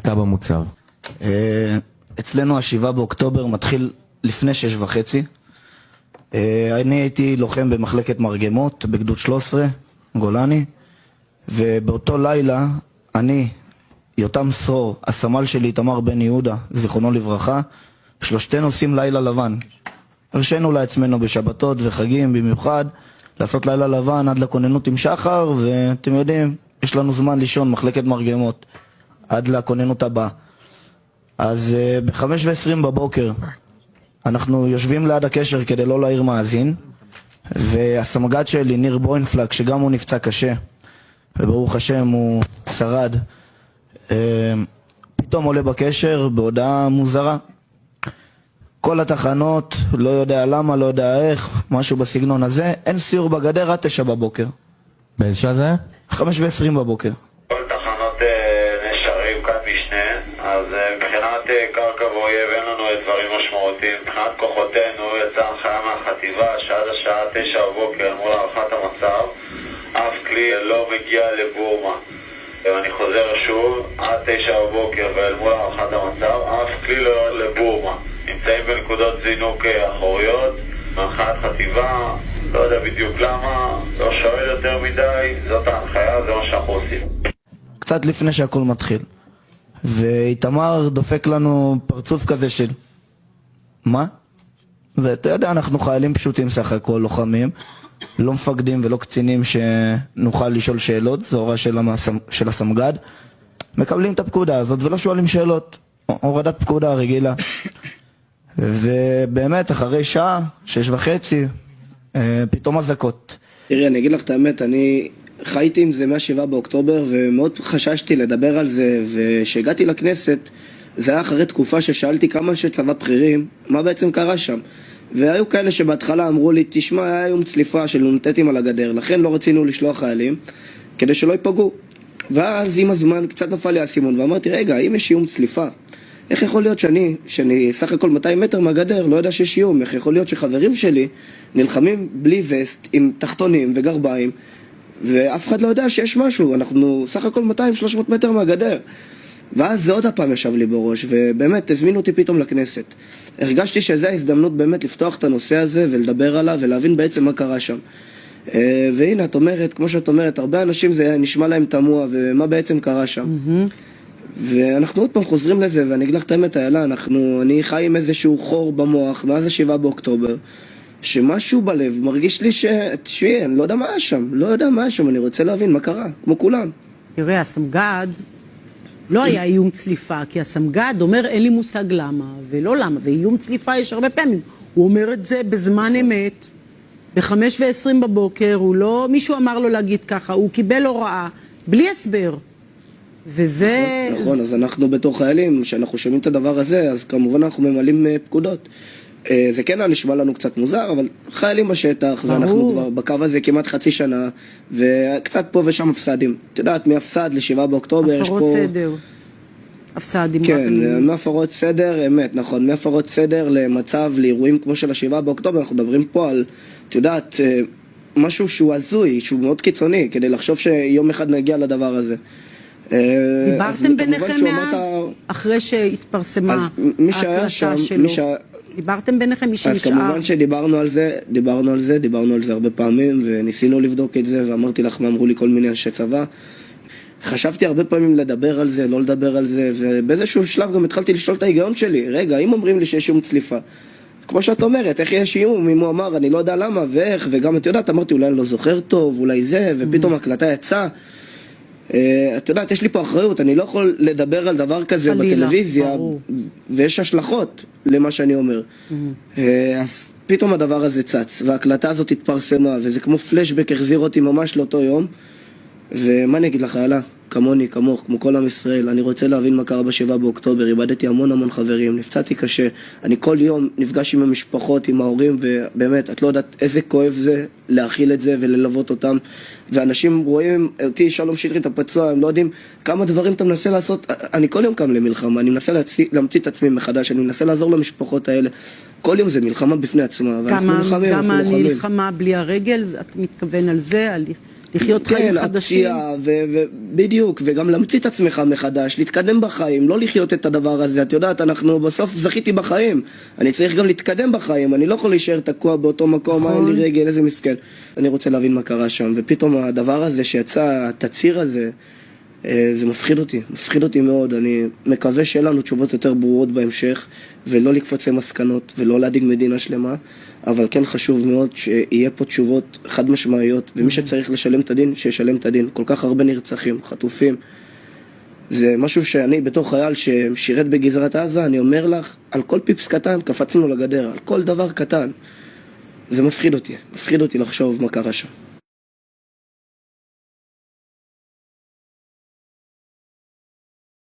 אתה במוצב. אצלנו ה7 באוקטובר מתחיל לפני 6:30. אני הייתי לוחם במחלקת מרגמות בגדוד 13, גולני, ובאותו לילה אני, יותם סרור, הסמל שלי תמר בן יהודה, זיכרונו לברכה, שלושתנו עושים לילה לבן. הרשינו לעצמנו בשבתות וחגים במיוחד לעשות לילה לבן עד לכוננות עם שחר, ואתם יודעים, יש לנו זמן לישון מחלקת מרגמות עד לכוננות הבאה. אז ב5:20 בבוקר אנחנו יושבים ליד הקשר כדי לא להעיר מאזין, והסמג"ד שלי, ניר בוינפלק, שגם הוא נפצע קשה וברוך השם הוא שרד, פתאום עולה בקשר בהודעה מוזרה. כל התחנות, לא יודע למה, לא יודע איך, משהו בסגנון הזה, אין סיור בגדר עד 9 בבוקר. באיזה שעה זה? 5:20 בבוקר. כל תחנות נשארים כאן משנה, אז מבחינת קרקע ואויב אין לנו דברים משמעותיים. מבחינת כוחותינו יצאה הנחיה מהחטיבה שעד השעה 9 בבוקר מול הערכת המצב אף כלי לא מגיע לבורמה. ואני חוזר שוב, עד 9 בבוקר ואל מול הערכת המצב אף כלי לא יורד לבורמה. נמצאים בנקודות זינוק אחוריות, מהנחיית חטיבה, לא יודע בדיוק למה, לא שואל יותר מדי, זאת ההנחיה, זה מה שאנחנו עושים. קצת לפני שהכל מתחיל, ואיתמר דופק לנו פרצוף כזה של מה? ואתה יודע, אנחנו חיילים פשוטים סך הכל, לוחמים, לא מפקדים ולא קצינים שנוכל לשאול שאלות, זו הוראה של הסמג"ד, מקבלים את הפקודה הזאת ולא שואלים שאלות, הורדת פקודה רגילה. ובאמת אחרי שעה, 6:30, פתאום אזעקות. תראי, אני אגיד לך את האמת, אני חייתי עם זה מה7 באוקטובר ומאוד חששתי לדבר על זה, ושהגעתי לכנסת זה היה אחרי תקופה ששאלתי כמה אנשי צבא בכירים מה בעצם קרה שם, והיו כאלה שבהתחלה אמרו לי, תשמע, היה יום צליפה של נ"טים על הגדר, לכן לא רצינו לשלוח חיילים כדי שלא ייפגעו. ואז עם הזמן קצת נפל לי האסימון ואמרתי, רגע, אם יש יום צליפה, איך יכול להיות שאני סך הכל 200 מטר מהגדר לא יודע שיש איום? איך יכול להיות שחברים שלי נלחמים בלי וסט עם תחתונים וגרביים ואף אחד לא יודע שיש משהו? אנחנו סך הכל 200-300 מטר מהגדר. ואז זה עוד הפעם ישב לי בראש, ובאמת הזמינו אותי פתאום לכנסת. הרגשתי שזו ההזדמנות באמת לפתוח את הנושא הזה ולדבר עליו ולהבין בעצם מה קרה שם. והנה, את אומרת, כמו שאת אומרת, הרבה אנשים זה נשמע להם תמוה ומה בעצם קרה שם. ואנחנו עוד פעם חוזרים לזה, ואני אגיד לך את האמת, איילה, אני חי עם איזשהו חור במוח מאז ה7 באוקטובר, שמשהו בלב מרגיש לי תשמעי, אני לא יודע מה היה שם, אני רוצה להבין מה קרה, כמו כולם. תראה, הסמג"ד לא היה איום צליפה, כי הסמג"ד אומר אין לי מושג למה, ולא למה, ואיום צליפה יש הרבה פעמים. הוא אומר את זה בזמן אמת, ב5:20 בבוקר, מישהו אמר לו להגיד ככה, הוא קיבל הוראה, בלי הסבר. וזה... נכון, אז אנחנו בתור חיילים, שאנחנו שומעים את הדבר הזה, אז כמובן אנחנו ממלאים פקודות. זה כן נשמע לנו קצת מוזר, אבל חיילים בשטח, ואנחנו כבר בקו הזה כמעט חצי שנה, וקצת פה ושם הפסדים. את יודעת, מהפסד ל7 באוקטובר יש פה... הפרות סדר. הפסדים. כן, מהפרות סדר, אמת, נכון, מהפרות סדר למצב, לאירועים כמו של ה7 באוקטובר, אנחנו מדברים פה על, את יודעת, משהו שהוא הזוי, שהוא מאוד קיצוני, כדי לחשוב שיום אחד נגיע לדבר הזה. דיברתם ביניכם מאז? אחרי שהתפרסמה ההקלטה שלו. דיברתם ביניכם מי שנשאר? אז כמובן שדיברנו על זה הרבה פעמים, וניסינו לבדוק את זה, ואמרתי לך מה אמרו לי כל מיני אנשי צבא. חשבתי הרבה פעמים לדבר על זה, לא לדבר על זה, ובאיזשהו שלב גם התחלתי לשאול את ההיגיון שלי. רגע, אם אומרים לי שיש איום צליפה, כמו שאת אומרת, איך יש איום? אם הוא אמר, אני לא יודע למה ואיך, וגם את יודעת, אמרתי, אולי אני לא זוכר טוב, אולי זה, ופתאום ההקלטה יצאה. את יודעת, יש לי פה אחריות, אני לא יכול לדבר על דבר כזה בטלוויזיה, ויש השלכות למה שאני אומר. אז פתאום הדבר הזה צץ, וההקלטה הזאת התפרסמה, וזה כמו פלשבק החזיר אותי ממש לאותו יום. ומה אני אגיד לך, איילה? כמוני, כמוך, כמו כל עם ישראל, אני רוצה להבין מה קרה ב7 באוקטובר, איבדתי המון חברים, נפצעתי קשה, אני כל יום נפגש עם המשפחות, עם ההורים, ובאמת, את לא יודעת איזה כואב זה להכיל את זה וללוות אותם, ואנשים רואים אותי, שלום שטרית הפצוע, הם לא יודעים כמה דברים אתה מנסה לעשות, אני כל יום קם למלחמה, אני מנסה להמציא את עצמי מחדש, אני מנסה לעזור למשפחות האלה, כל יום זה מלחמה בפני עצמה, ואנחנו נלחמים, גם הנלחמה בלי הרגל, את מתכוון על זה, לחיות חיים חדשים. בדיוק, וגם להמציא את עצמך מחדש, להתקדם בחיים, לא לחיות את הדבר הזה. את יודעת, אנחנו בסוף זכיתי בחיים, אני צריך גם להתקדם בחיים, אני לא יכול להישאר תקוע באותו מקום, אין לי רגל, איזה מסכן. אני רוצה להבין מה קרה שם, ופתאום הדבר הזה שיצא, התציר הזה, זה מפחיד אותי מאוד. אני מקווה שיהיה לנו תשובות יותר ברורות בהמשך, ולא לקפוץ למסקנות, ולא להדיג מדינה שלמה, אבל כן חשוב מאוד שיהיה פה תשובות חד משמעיות, ומי שצריך לשלם את הדין, שישלם את הדין. כל כך הרבה נרצחים, חטופים. זה משהו שאני בתור חייל ששירת בגזרת עזה, אני אומר לך, על כל פיפס קטן קפצנו לגדר, על כל דבר קטן. זה מפחיד אותי לחשוב מה קרה שם.